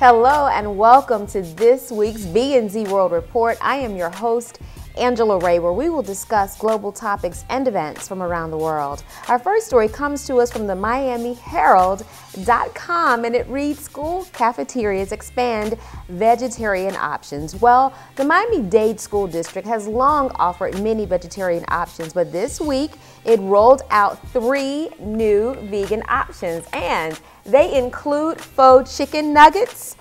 Hello and welcome to this week's BNz World Report. I am your host, Angela Ray, where we will discuss global topics and events from around the world. Our first story comes to us from the MiamiHerald.com, and it reads, "School cafeterias expand vegetarian options." Well, the Miami-Dade School District has long offered many vegetarian options, but this week it rolled out 3 new vegan options, and they include faux chicken nuggets,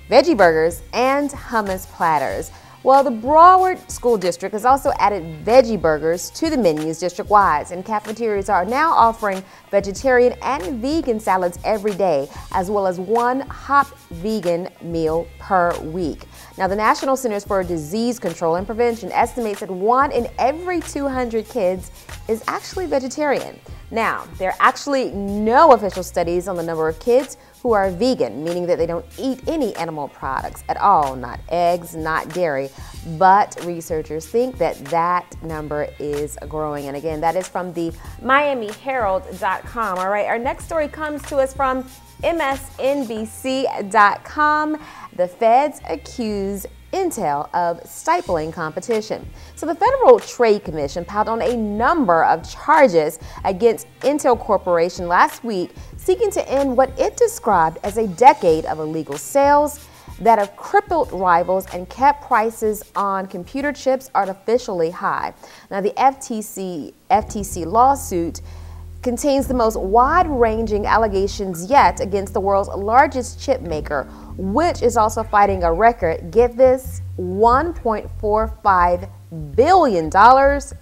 veggie burgers, and hummus platters. Well, the Broward School District has also added veggie burgers to the menus district-wide, and cafeterias are now offering vegetarian and vegan salads every day, as well as 1 hot vegan meal per week. Now, the National Centers for Disease Control and Prevention estimates that 1 in every 200 kids is actually vegetarian. Now, there are actually no official studies on the number of kids who are vegan, meaning that they don't eat any animal products at all, not eggs, not dairy, but researchers think that that number is growing. And again, that is from the MiamiHerald.com. All right, our next story comes to us from MSNBC.com. The feds accuse Intel of stifling competition. So the Federal Trade Commission piled on a number of charges against Intel Corporation last week, seeking to end what it described as a decade of illegal sales that have crippled rivals and kept prices on computer chips artificially high. Now, the FTC lawsuit contains the most wide-ranging allegations yet against the world's largest chip maker, which is also fighting a record, get this, $1.45 billion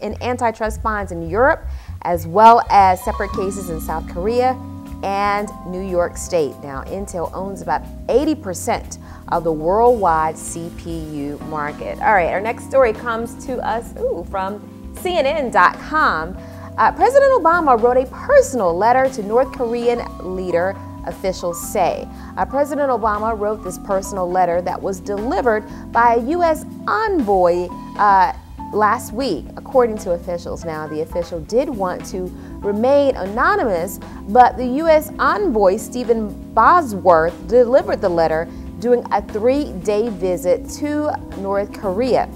in antitrust fines in Europe, as well as separate cases in South Korea and New York State. Now, Intel owns about 80% of the worldwide CPU market. All right, our next story comes to us from CNN.com. President Obama wrote a personal letter to North Korean leader, officials say. President Obama wrote this personal letter that was delivered by a U.S. envoy last week, according to officials. Now, the official did want to remain anonymous, but the U.S. envoy, Stephen Bosworth, delivered the letter during a 3-day visit to North Korea.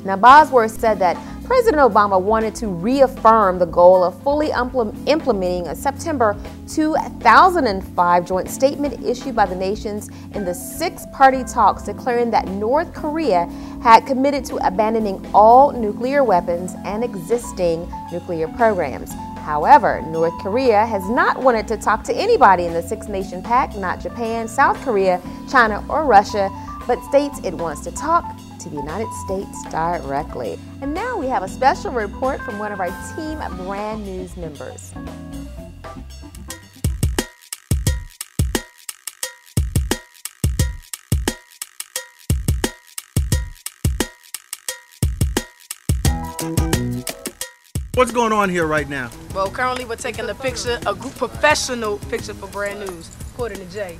Now, Bosworth said that President Obama wanted to reaffirm the goal of fully implementing a September 2005 joint statement issued by the nations in the 6-party talks, declaring that North Korea had committed to abandoning all nuclear weapons and existing nuclear programs. However, North Korea has not wanted to talk to anybody in the 6-nation pact, not Japan, South Korea, China, or Russia, but states it wants to talk to the United States directly. And now we have a special report from one of our Team Brand News members. What's going on here right now? Well, currently we're taking a picture, a group professional picture for Brand News, according to Jay.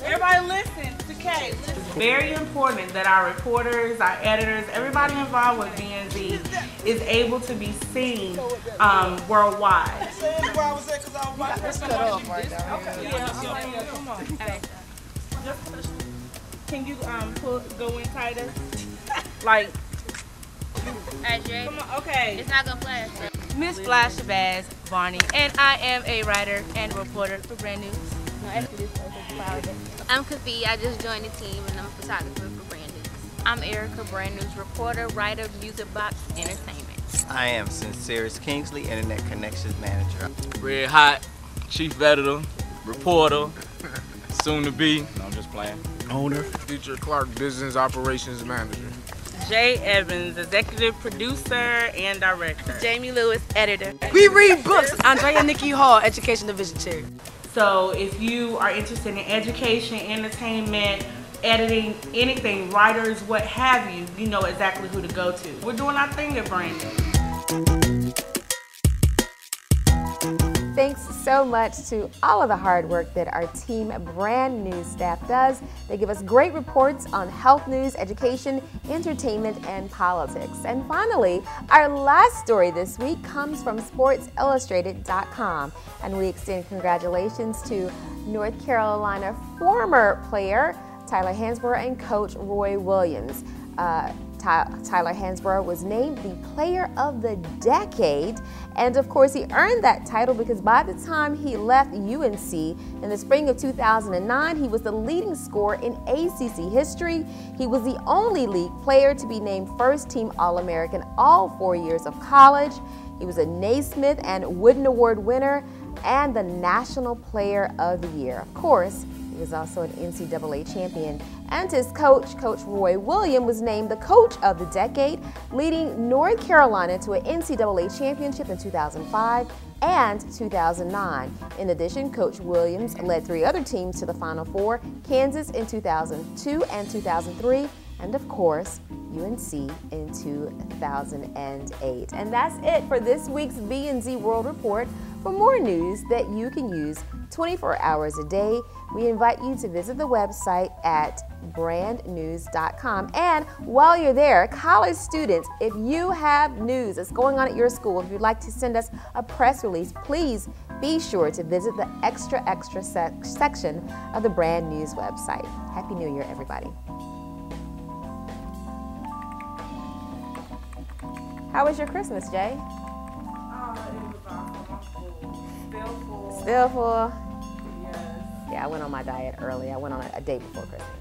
Everybody listen to Kay. It's very important that our reporters, our editors, everybody involved with BNZ is able to be seen worldwide. Let's cut off right now. Come on. Hey. Can you go in tighter? Like, come on, okay. It's not gonna flash. Miss Flash Shabazz Barney, and I am a writer and reporter for Brand News. I'm Kafi. I just joined the team and I'm a photographer for Brand News. I'm Erica, Brand News reporter, writer, Music Box Entertainment. I am Sincerest Kingsley, Internet Connections Manager. Red Hot, Chief Editor, Reporter, soon to be, no, I'm just playing, Owner. Future Clark, Business Operations Manager. Jay Evans, Executive Producer and Director. Jamie Lewis, Editor. We read books. Andrea Nikki Hall, Education Division Chair. So if you are interested in education, entertainment, editing, anything, writers, what have you, you know exactly who to go to. We're doing our thing at Brand News. Thanks so much to all of the hard work that our team Brand News staff does. They give us great reports on health news, education, entertainment, and politics. And finally, our last story this week comes from SportsIllustrated.com. And we extend congratulations to North Carolina former player Tyler Hansbrough and coach Roy Williams. Tyler Hansbrough was named the Player of the Decade, and of course he earned that title because by the time he left UNC in the spring of 2009, he was the leading scorer in ACC history. He was the only league player to be named first-team All-American all 4 years of college. He was a Naismith and Wooden Award winner and the National Player of the Year. Of course, he was also an NCAA champion. And his coach, Coach Roy Williams, was named the Coach of the Decade, leading North Carolina to an NCAA championship in 2005 and 2009. In addition, Coach Williams led 3 other teams to the Final Four, Kansas in 2002 and 2003, and of course, UNC in 2008. And that's it for this week's BNz World Report. For more news that you can use 24 hours a day, we invite you to visit the website at brandnews.com. And while you're there, college students, if you have news that's going on at your school, if you'd like to send us a press release, please be sure to visit the extra section of the Brand News website. Happy New Year, everybody. How was your Christmas, Jay? It was awesome. I'm full. Still full. Still full? Yes. Yeah, I went on my diet early. I went on a day before Christmas.